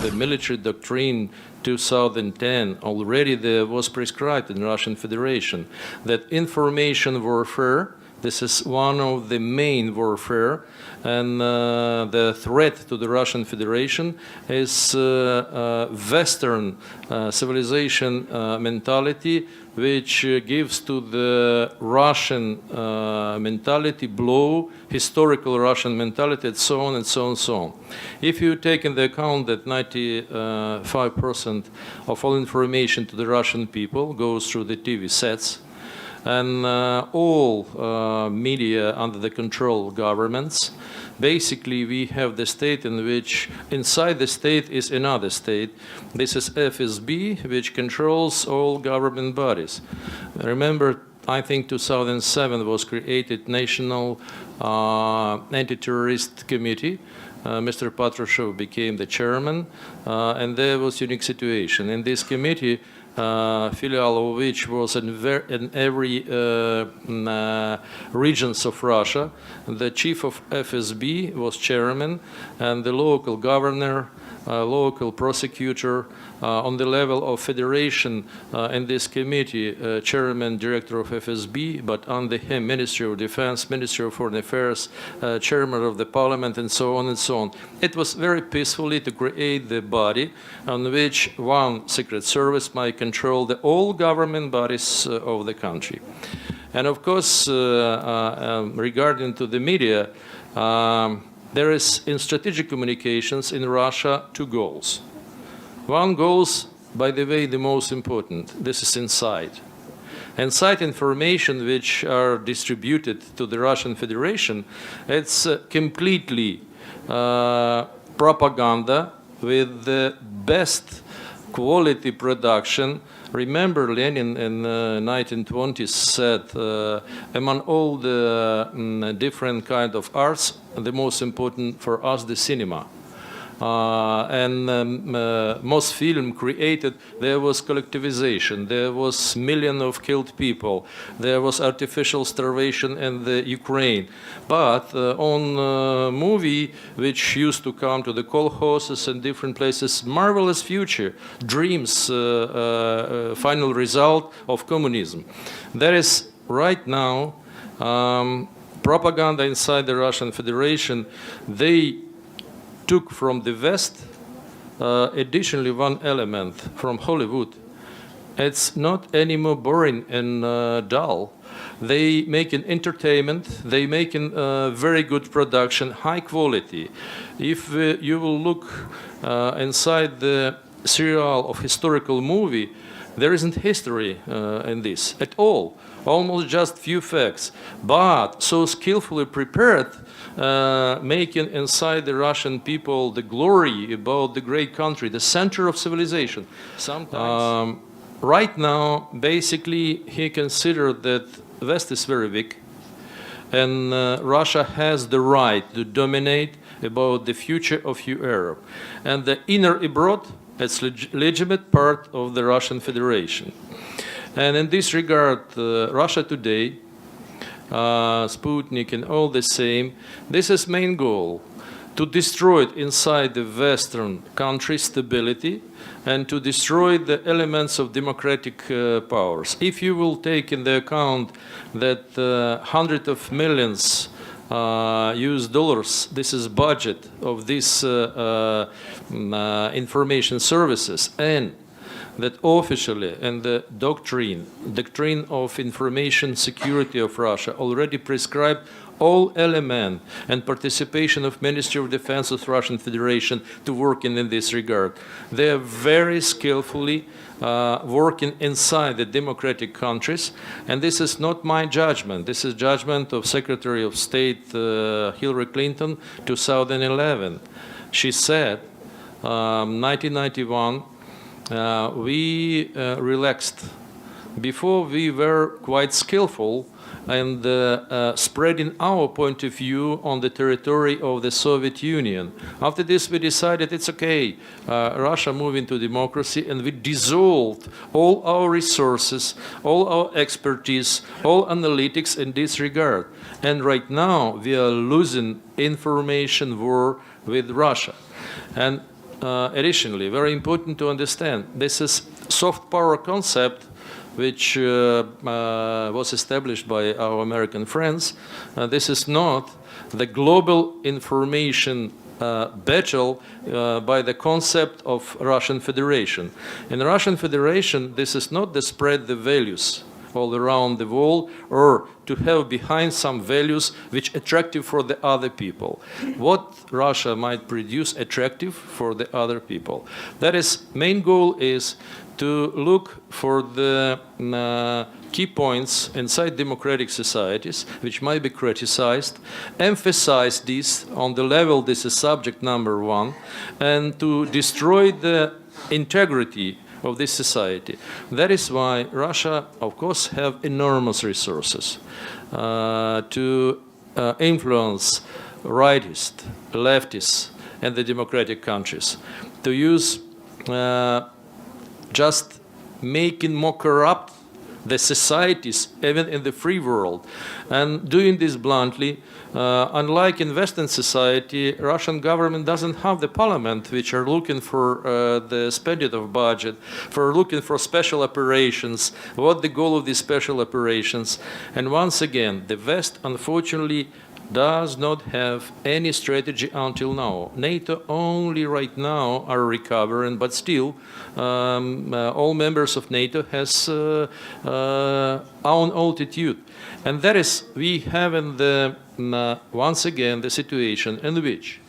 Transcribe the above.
the military doctrine 2010, already there was prescribed in the Russian Federation that information warfare, this is one of the main warfare, and the threat to the Russian Federation is Western civilization mentality, which gives to the Russian mentality blow, historical Russian mentality, and so on and so on and so on. If you take into account that 95% of all information to the Russian people goes through the TV sets, and all media under the control of governments, basically we have the state in which inside the state is another state. This is FSB, which controls all government bodies. Remember, I think 2007 was created National Anti-Terrorist Committee. Mr. Patrushev became the chairman, and there was a unique situation. In this committee, filial of which was in every regions of Russia. The chief of FSB was chairman, and the local governor, local prosecutor, on the level of federation in this committee, chairman, director of FSB, but under him, Ministry of Defense, Ministry of Foreign Affairs, chairman of the parliament, and so on and so on. It was very peacefully to create the body on which one secret service might control all government bodies of the country. And of course, regarding to the media, there is in strategic communications in Russia two goals. One goal, by the way, the most important. This is inside. Inside information which are distributed to the Russian Federation, it's completely propaganda with the best quality production. Remember, Lenin in the 1920s said, among all the different kind of arts, the most important for us, the cinema. Most film created, there was collectivization, there was millions of killed people, there was artificial starvation in the Ukraine. But on movie, which used to come to the kolkhozes and different places, marvelous future, dreams, final result of communism. There is right now propaganda inside the Russian Federation. They took from the West additionally one element from Hollywood. It's not anymore boring and dull. They make an entertainment, they make a very good production, high quality. If you will look inside the serial of historical movie, there isn't history in this at all. Almost just few facts, but so skillfully prepared, making inside the Russian people the glory about the great country, the center of civilization. Sometimes, right now, basically, he considered that West is very weak, and Russia has the right to dominate about the future of Europe, and the inner abroad, it's legitimate part of the Russian Federation. And in this regard, Russia Today, Sputnik, and all the same, this is main goal, to destroy it inside the Western country stability and to destroy the elements of democratic powers. If you will take into account that hundreds of millions US dollars, this is budget of these information services, and that officially in the doctrine of information security of Russia already prescribed all element and participation of Ministry of Defense of Russian Federation to working in this regard. They are very skillfully working inside the democratic countries, and this is not my judgment. This is judgment of Secretary of State Hillary Clinton, 2011. She said, 1991, we relaxed. Before we were quite skillful and spreading our point of view on the territory of the Soviet Union. After this, we decided it's okay, Russia moving to democracy, and we dissolved all our resources, all our expertise, all analytics in this regard. And right now, we are losing information war with Russia. And additionally, very important to understand, this is soft power concept which was established by our American friends. This is not the global information battle by the concept of Russian Federation. In the Russian Federation, this is not to spread the values all around the world or to have behind some values which attractive for the other people. What Russia might produce attractive for the other people. That is, main goal is to look for the key points inside democratic societies which might be criticized, emphasize this on the level this is subject number one, and to destroy the integrity of this society. That is why Russia, of course, have enormous resources to influence rightists, leftists, and the democratic countries, to use just making more corrupt the societies, even in the free world. And doing this bluntly, unlike in Western society, Russian government doesn't have the parliament, which are looking for the spending of budget, for looking for special operations, what the goal of these special operations. And once again, the West, unfortunately, does not have any strategy until now. NATO only right now are recovering, but still all members of NATO has own altitude. And that is, we have in the, once again, the situation in which